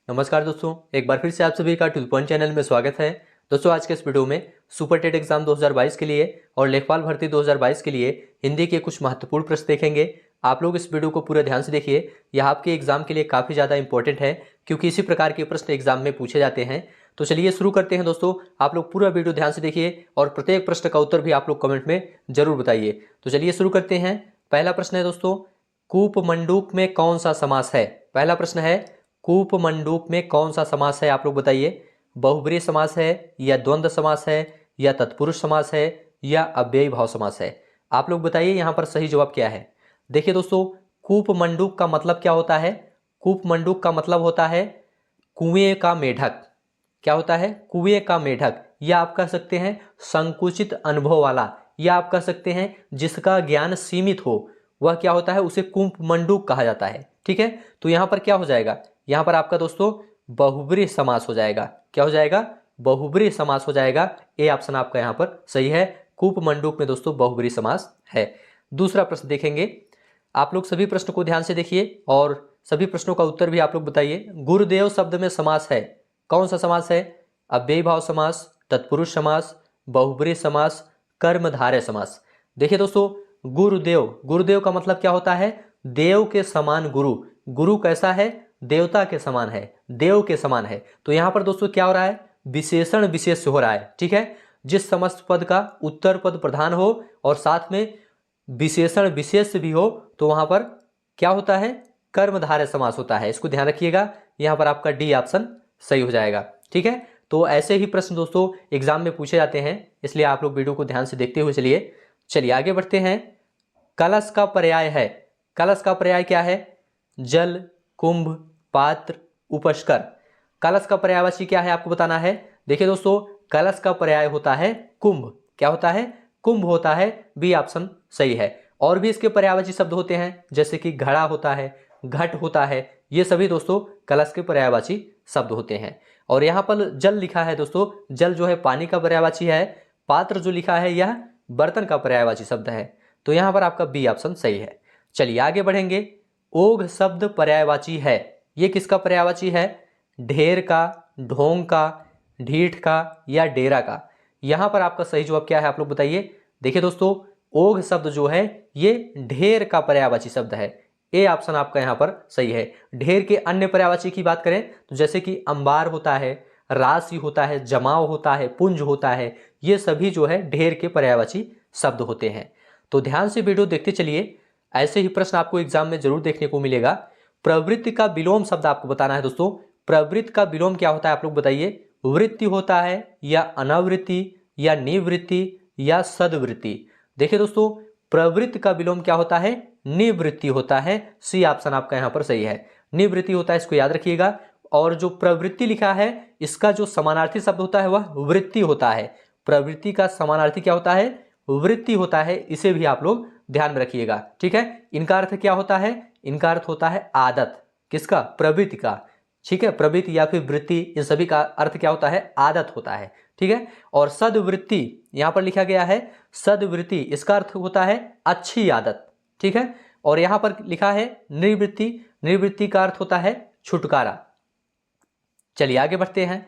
नमस्कार दोस्तों, एक बार फिर से आप सभी का टूल पॉइंट चैनल में स्वागत है। दोस्तों, आज के इस वीडियो में सुपर टेट एग्जाम 2022 के लिए और लेखपाल भर्ती 2022 के लिए हिंदी के कुछ महत्वपूर्ण प्रश्न देखेंगे। आप लोग इस वीडियो को पूरे ध्यान से देखिए, यह आपके एग्जाम के लिए काफ़ी ज़्यादा इंपॉर्टेंट है क्योंकि इसी प्रकार के प्रश्न एग्जाम में पूछे जाते हैं। तो चलिए शुरू करते हैं दोस्तों। आप लोग पूरा वीडियो ध्यान से देखिए और प्रत्येक प्रश्न का उत्तर भी आप लोग कमेंट में जरूर बताइए। तो चलिए शुरू करते हैं। पहला प्रश्न है दोस्तों, कूपमंडूक में कौन सा समास है? पहला प्रश्न है, कूपमंडूक में कौन सा समास है? आप लोग बताइए। बहुब्रीहि समास है या द्वंद्व समास है या तत्पुरुष समास है या अव्ययी भाव समास है? आप लोग बताइए यहाँ पर सही जवाब क्या है। देखिए दोस्तों, कूपमंडूक का मतलब क्या होता है? कूपमंडूक का मतलब होता है कुएं का मेढक। क्या होता है? कुएं का मेढक, या आप कह सकते हैं संकुचित अनुभव वाला, या आप कह सकते हैं जिसका ज्ञान सीमित हो, वह क्या होता है? उसे कूपमंडूक कहा जाता है। ठीक है, तो यहां पर क्या हो जाएगा? यहां पर आपका दोस्तों बहुब्रीहि समास हो जाएगा। क्या हो जाएगा? बहुब्रीहि समास हो जाएगा। ए ऑप्शन आपका यहां पर सही है। कूपमंडूक में दोस्तों बहुब्रीहि समास है। दूसरा प्रश्न देखेंगे। आप लोग सभी प्रश्न को ध्यान से देखिए और सभी प्रश्नों का उत्तर भी आप लोग बताइए। गुरुदेव शब्द में समास है, कौन सा समास है? अव्ययी भाव समास, तत्पुरुष समास, बहुब्रीहि समास, कर्मधारय समास। देखिए दोस्तों, गुरुदेव, गुरुदेव का मतलब क्या होता है? देव के समान गुरु। गुरु कैसा है? देवता के समान है, देव के समान है। तो यहां पर दोस्तों क्या हो रहा है? विशेषण विशेष हो रहा है। ठीक है, जिस समस्त पद का उत्तर पद प्रधान हो और साथ में विशेषण विशेष भी हो तो वहां पर क्या होता है? कर्मधारय समास होता है। इसको ध्यान रखिएगा। यहां पर आपका डी ऑप्शन सही हो जाएगा। ठीक है, तो ऐसे ही प्रश्न दोस्तों एग्जाम में पूछे जाते हैं, इसलिए आप लोग वीडियो को ध्यान से देखते हुए चलिए आगे बढ़ते हैं। कलश का पर्याय है, कलश का पर्याय क्या है? जल, कुंभ, पात्र, उपस्कर। कलश का पर्यायवाची क्या है आपको बताना है। देखिए दोस्तों, कलश का पर्याय होता है कुंभ। क्या होता है? कुंभ होता है। बी ऑप्शन सही है। और भी इसके पर्यायवाची शब्द होते हैं, जैसे कि घड़ा होता है, घट होता है। ये सभी दोस्तों कलश के पर्यायवाची शब्द होते हैं। और यहाँ पर जल लिखा है दोस्तों, जल जो है पानी का पर्यायवाची है। पात्र जो लिखा है यह बर्तन का पर्यायवाची शब्द है। तो यहाँ पर आपका बी ऑप्शन सही है। चलिए आगे बढ़ेंगे। ओघ शब्द पर्यायवाची है, ये किसका पर्यायवाची है? ढेर का, ढोंग का, ढीठ का या डेरा का? यहां पर आपका सही जवाब क्या है आप लोग बताइए। देखिए दोस्तों, ओघ शब्द जो है ये ढेर का पर्यायवाची शब्द है। ए ऑप्शन आपका यहां पर सही है। ढेर के अन्य पर्यायवाची की बात करें तो जैसे कि अंबार होता है, राशि होता है, जमाव होता है, पुंज होता है, ये सभी जो है ढेर के पर्यायवाची शब्द होते हैं। तो ध्यान से वीडियो देखते चलिए, ऐसे ही प्रश्न आपको एग्जाम में जरूर देखने को मिलेगा। प्रवृत्ति का विलोम शब्द आपको बताना है दोस्तों। प्रवृत्ति का विलोम क्या होता है आप लोग बताइए। वृत्ति होता है या अनावृत्ति या निवृत्ति या सदवृत्ति? देखिए दोस्तों, प्रवृत्ति का विलोम क्या होता है? निवृत्ति होता है। सी ऑप्शन आपका यहां पर सही है, निवृत्ति होता है, इसको याद रखिएगा। और जो प्रवृत्ति लिखा है इसका जो समानार्थी शब्द होता है वह वृत्ति होता है। प्रवृत्ति का समानार्थी क्या होता है? वृत्ति होता है। इसे भी आप लोग ध्यान में रखिएगा। ठीक है, इनका अर्थ क्या होता है? इनका अर्थ होता है आदत। किसका? प्रवृत्ति का। ठीक है, प्रवृत्ति या फिर वृत्ति, इन सभी का अर्थ क्या होता है? आदत होता है। ठीक है, और सदवृत्ति यहां पर लिखा गया है, सदवृत्ति इसका अर्थ होता है अच्छी आदत। ठीक है, और यहां पर लिखा है निवृत्ति, निवृत्ति का अर्थ होता है छुटकारा। चलिए आगे बढ़ते हैं।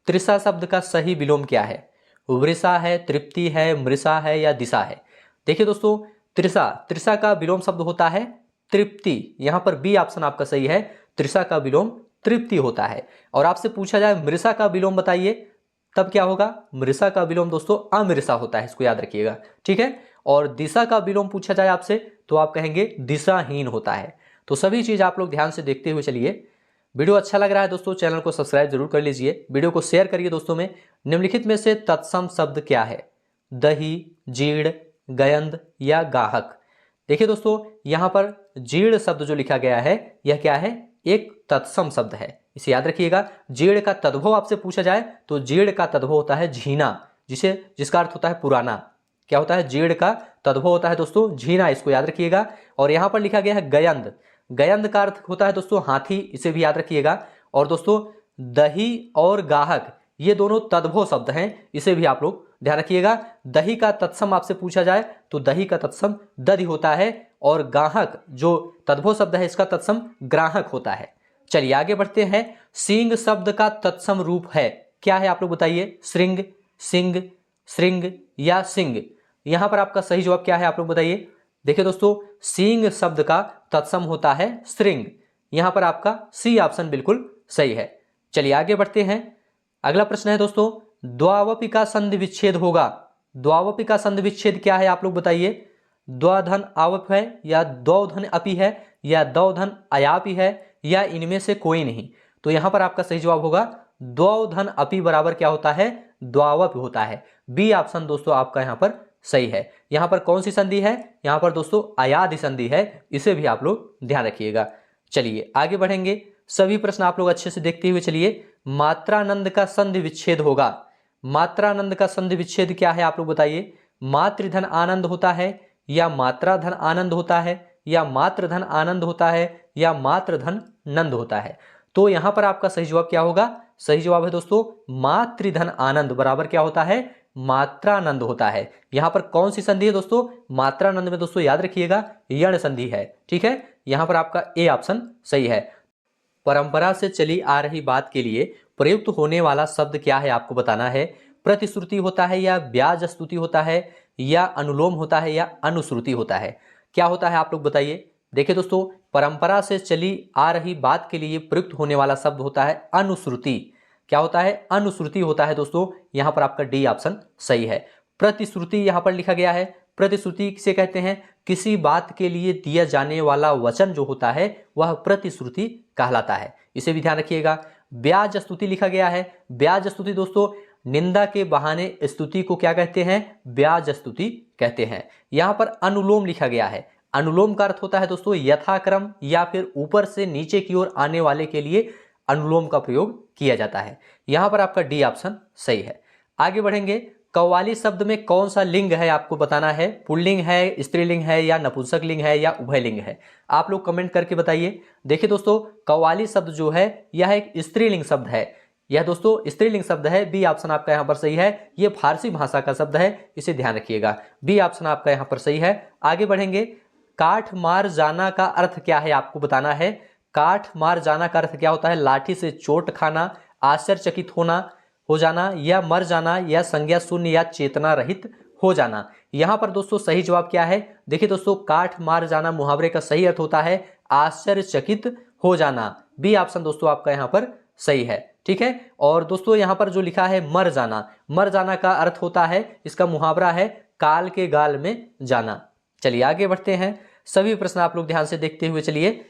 त्रिषा शब्द का सही विलोम क्या है? वृषा है, तृप्ति है, मृषा है या दिशा है? देखिए दोस्तों, त्रिषा, त्रिषा का विलोम शब्द होता है तृप्ति। यहां पर बी ऑप्शन आपका सही है, त्रिषा का विलोम तृप्ति होता है। और आपसे पूछा जाए मृषा का विलोम बताइए, तब क्या होगा? मृषा का विलोम दोस्तों अमृषा होता है, इसको याद रखिएगा। ठीक है, और दिशा का विलोम पूछा जाए आपसे तो आप कहेंगे दिशाहीन होता है। तो सभी चीज आप लोग ध्यान से देखते हुए चलिए। वीडियो अच्छा लग रहा है दोस्तों, चैनल को सब्सक्राइब जरूर कर लीजिए, वीडियो को शेयर करिए दोस्तों में। निम्नलिखित में से तत्सम शब्द क्या है? दही, जीर्ण, गयंद या गाहक? देखिए दोस्तों, यहां पर जीर्ण शब्द जो लिखा गया है यह क्या है? एक तत्सम शब्द है, इसे याद रखिएगा। जीर्ण का तद्भव आपसे पूछा जाए तो जीर्ण का तद्भव होता है झीना, जिसका अर्थ होता है पुराना। क्या होता है? जीर्ण का तद्भव होता है दोस्तों झीना, इसको याद रखिएगा। और यहां पर लिखा गया है गयंद, गयंद का अर्थ होता है दोस्तों हाथी, इसे भी याद रखिएगा। और दोस्तों दही और गाहक ये दोनों तद्भव शब्द हैं, इसे भी आप लोग ध्यान रखिएगा। दही का तत्सम आपसे पूछा जाए तो दही का तत्सम दधि होता है, और गाहक जो तद्भव शब्द है इसका तत्सम ग्राहक होता है। चलिए आगे बढ़ते हैं। सींग शब्द का तत्सम रूप है, क्या है आप लोग बताइए? श्रृंग, सिंग, श्रृंग या सिंग? यहां पर आपका सही जवाब क्या है आप लोग बताइए? देखिए दोस्तों, सींग शब्द का तत्सम होता है श्रृंग। यहां पर आपका सी ऑप्शन बिल्कुल सही है। चलिए आगे बढ़ते हैं। अगला प्रश्न है दोस्तों, द्वावपी का संधि विच्छेद होगा। द्वावपी का संधि विच्छेद क्या है आप लोग बताइए? द्वधन आवप है या द्वधन अपी है या द्वधन अयापी है या इनमें से कोई नहीं? तो यहां पर आपका सही जवाब होगा द्वधन अपी बराबर क्या होता है? द्वावप होता है। बी ऑप्शन दोस्तों आपका यहां पर सही है। यहां पर कौन सी संधि है? यहां पर दोस्तों अयादि संधि है, इसे भी आप लोग ध्यान रखिएगा। चलिए आगे बढ़ेंगे। सभी प्रश्न आप लोग अच्छे से देखते हुए चलिए। मात्रानंद का संधि विच्छेद होगा। मात्रानंद का संधि विच्छेद क्या है आप लोग बताइए? मातृधन आनंद होता है या मात्राधन आनंद होता है या मातृधन आनंद होता है या मातृधन नंद होता है? तो यहां पर आपका सही जवाब क्या होगा? सही जवाब है दोस्तों मातृधन आनंद बराबर क्या होता है? मात्रानंद होता है। यहां पर कौन सी संधि है दोस्तों? मात्रानंद में दोस्तों याद रखिएगा यण संधि है। ठीक है, यहां पर आपका ए ऑप्शन सही है। परंपरा से चली आ रही बात के लिए प्रयुक्त होने वाला शब्द क्या है आपको बताना है। प्रतिश्रुति होता है या ब्याज स्तुति होता है या अनुलोम होता है या अनुश्रुति होता है? क्या होता है आप लोग बताइए? देखिए दोस्तों, परंपरा से चली आ रही बात के लिए प्रयुक्त होने वाला शब्द होता है अनुश्रुति। क्या होता है? अनुश्रुति होता है दोस्तों। यहां पर आपका डी ऑप्शन सही है। प्रतिश्रुति यहां पर लिखा गया है। प्रतिश्रुति किसे कहते हैं? किसी बात के लिए दिया जाने वाला वचन जो होता है वह प्रतिश्रुति कहलाता है, इसे भी ध्यान रखिएगा। ब्याज स्तुति लिखा गया है। ब्याज स्तुति दोस्तों निंदा के बहाने स्तुति को क्या कहते हैं? ब्याज स्तुति कहते हैं। यहां पर अनुलोम लिखा गया है। अनुलोम का अर्थ होता है दोस्तों यथाक्रम या फिर ऊपर से नीचे की ओर आने वाले के लिए अनुलोम का प्रयोग किया जाता है। यहां पर आपका डी ऑप्शन सही है। आगे बढ़ेंगे। कव्वाली शब्द में कौन सा लिंग है आपको बताना है। पुल्लिंग है, स्त्रीलिंग है या नपुंसक लिंग है या उभयलिंग है? आप लोग कमेंट करके बताइए। देखिए दोस्तों, कव्वाली शब्द जो है यह एक स्त्रीलिंग शब्द है। यह दोस्तों स्त्रीलिंग शब्द है। बी ऑप्शन आपका यहां पर सही है। यह फारसी भाषा का शब्द है, इसे ध्यान रखिएगा। बी ऑप्शन आपका यहां पर सही है। आगे बढ़ेंगे। काठ मार जाना का अर्थ क्या है आपको बताना है। काठ मार जाना का अर्थ क्या होता है? लाठी से चोट खाना, आश्चर्यचकित होना, हो जाना या मर जाना या संज्ञा शून्य या चेतना रहित हो जाना। यहां पर दोस्तों सही जवाब क्या है? देखिए दोस्तों, काठ मार जाना मुहावरे का सही अर्थ होता है आश्चर्यचकित हो जाना। बी ऑप्शन दोस्तों आपका यहां पर सही है। ठीक है, और दोस्तों यहां पर जो लिखा है मर जाना, मर जाना का अर्थ होता है, इसका मुहावरा है काल के गाल में जाना। चलिए आगे बढ़ते हैं। सभी प्रश्न आप लोग ध्यान से देखते हुए चलिए।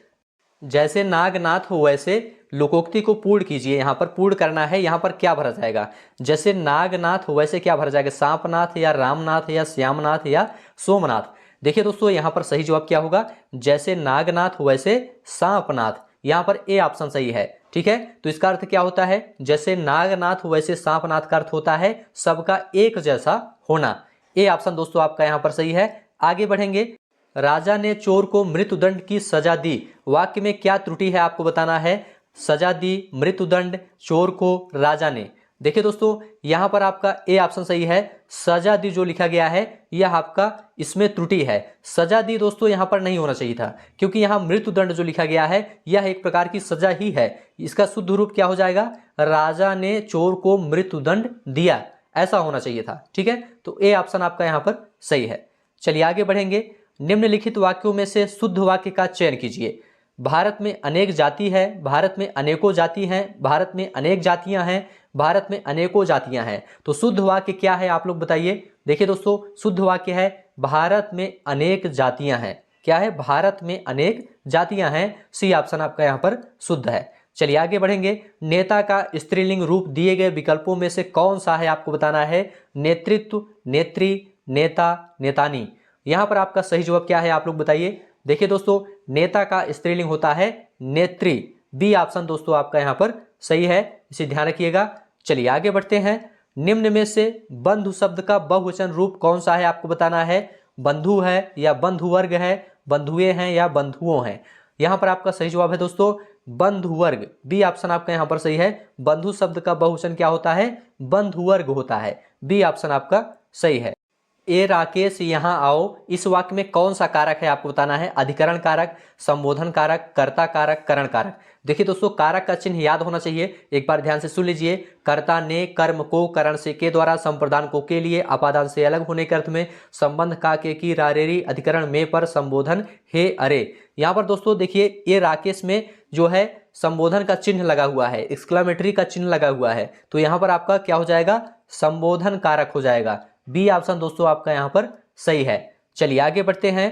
जैसे नागनाथ हो वैसे लोकोक्ति को पूर्ण कीजिए। यहां पर पूर्ण करना है, यहां पर क्या भरा जाएगा? जैसे नागनाथ हो वैसे क्या भरा जाएगा? सांपनाथ या रामनाथ या श्यामनाथ या सोमनाथ? देखिए दोस्तों, यहां पर सही जवाब क्या होगा? जैसे नागनाथ हो वैसे सांपनाथ। यहां पर ए ऑप्शन सही है। ठीक है, तो इसका अर्थ क्या होता है? जैसे नागनाथ हो वैसे सांपनाथ का अर्थ होता है सबका एक जैसा होना। ए ऑप्शन दोस्तों आपका यहां पर सही है। आगे बढ़ेंगे। राजा ने चोर को मृत्युदंड की सजा दी। वाक्य में क्या त्रुटि है आपको बताना है। सजा दी, मृत्युदंड, चोर को, राजा ने। देखिए दोस्तों, यहां पर आपका ए ऑप्शन सही है। सजा दी जो लिखा गया है यह आपका इसमें त्रुटि है। सजा दी दोस्तों यहां पर नहीं होना चाहिए था, क्योंकि यहां मृत्युदंड जो लिखा गया है यह एक प्रकार की सजा ही है। इसका शुद्ध रूप क्या हो जाएगा? राजा ने चोर को मृत्युदंड दिया, ऐसा होना चाहिए था। ठीक है, तो ए ऑप्शन आपका यहां पर सही है। चलिए आगे बढ़ेंगे। निम्नलिखित वाक्यों में से शुद्ध वाक्य का चयन कीजिए। भारत में अनेक जाति है, भारत में अनेकों जाति हैं, भारत में अनेक जातियां हैं, भारत में अनेकों जातियां हैं। तो शुद्ध वाक्य क्या है आप लोग बताइए। देखिए दोस्तों, शुद्ध वाक्य है भारत में अनेक जातियां हैं। क्या है? भारत में अनेक जातियां हैं। सी ऑप्शन आपका यहां पर शुद्ध है। चलिए आगे बढ़ेंगे। नेता का स्त्रीलिंग रूप दिए गए विकल्पों में से कौन सा है आपको बताना है। नेतृत्व, नेत्री, नेता, नेतानी। यहां पर आपका सही जवाब क्या है आप लोग बताइए। देखिए दोस्तों, नेता का स्त्रीलिंग होता है नेत्री। बी ऑप्शन दोस्तों आपका यहां पर सही है, इसे ध्यान रखिएगा। चलिए आगे बढ़ते हैं। निम्न में से बंधु शब्द का बहुवचन रूप कौन सा है आपको बताना है। बंधु है या बंधुवर्ग है, बंधुए हैं या बंधुओं हैं? यहां पर आपका सही जवाब है दोस्तों बंधुवर्ग। बी ऑप्शन आपका यहां पर सही है। बंधु शब्द का बहुवचन क्या होता है? बंधुवर्ग होता है। बी ऑप्शन आपका सही है। ए राकेश यहाँ आओ, इस वाक्य में कौन सा कारक है आपको बताना है। अधिकरण कारक, संबोधन कारक, कर्ता कारक, करण कारक। देखिए दोस्तों, कारक का चिन्ह याद होना चाहिए, एक बार ध्यान से सुन लीजिए। कर्ता ने कर्म को करण से के द्वारा, संप्रदान को के लिए, अपादान से अलग होने के अर्थ में, संबंध का के की रारेरी, अधिकरण में पर, संबोधन हे अरे। यहाँ पर दोस्तों देखिए, ये राकेश में जो है संबोधन का चिन्ह लगा हुआ है, एक्सक्लेमेटरी का चिन्ह लगा हुआ है, तो यहाँ पर आपका क्या हो जाएगा, संबोधन कारक हो जाएगा। बी ऑप्शन दोस्तों आपका यहाँ पर सही है। चलिए आगे बढ़ते हैं।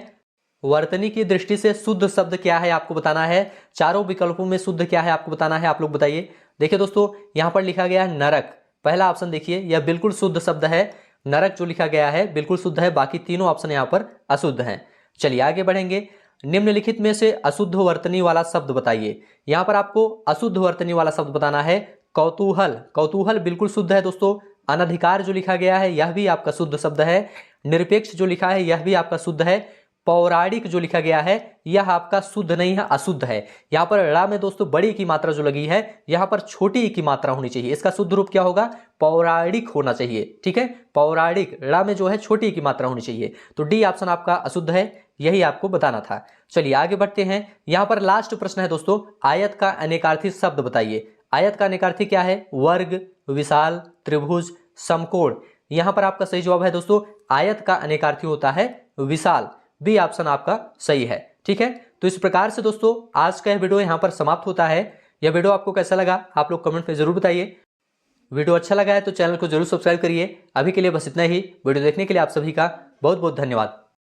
वर्तनी की दृष्टि से शुद्ध शब्द क्या है आपको बताना है। चारों विकल्पों में शुद्ध क्या है आपको बताना है, आप लोग बताइए। देखिए दोस्तों, यहाँ पर लिखा गया है नरक, पहला ऑप्शन देखिए यह बिल्कुल शुद्ध शब्द है। नरक जो लिखा गया है बिल्कुल शुद्ध है, बाकी तीनों ऑप्शन यहाँ पर अशुद्ध हैं। चलिए आगे बढ़ेंगे। निम्नलिखित में से अशुद्ध वर्तनी वाला शब्द बताइए। यहाँ पर आपको अशुद्ध वर्तनी वाला शब्द बताना है। कौतूहल, कौतूहल बिल्कुल शुद्ध है दोस्तों। अनधिकार जो लिखा गया है यह भी आपका शुद्ध शब्द है। निरपेक्ष जो लिखा है यह भी आपका शुद्ध है। पौराणिक जो लिखा गया है यह आपका शुद्ध नहीं है, अशुद्ध है। यहाँ पर ड़ा में दोस्तों बड़ी की मात्रा जो लगी है, यहाँ पर छोटी की मात्रा होनी चाहिए। इसका शुद्ध रूप क्या होगा, पौराणिक होना चाहिए। ठीक है, पौराणिक, ड़ा में जो है छोटी की मात्रा होनी चाहिए। तो डी ऑप्शन आपका अशुद्ध है, यही आपको बताना था। चलिए आगे बढ़ते हैं। यहाँ पर लास्ट प्रश्न है दोस्तों, आयत का अनेकार्थी शब्द बताइए। आयत का अनेकार्थी क्या है, वर्ग, विशाल, त्रिभुज, समकोण। यहां पर आपका सही जवाब है दोस्तों, आयत का अनेकार्थी होता है विशाल। बी ऑप्शन आपका सही है। ठीक है, तो इस प्रकार से दोस्तों आज का यह वीडियो यहां पर समाप्त होता है। यह वीडियो आपको कैसा लगा आप लोग कमेंट में जरूर बताइए। वीडियो अच्छा लगा है तो चैनल को जरूर सब्सक्राइब करिए। अभी के लिए बस इतना ही। वीडियो देखने के लिए आप सभी का बहुत बहुत धन्यवाद।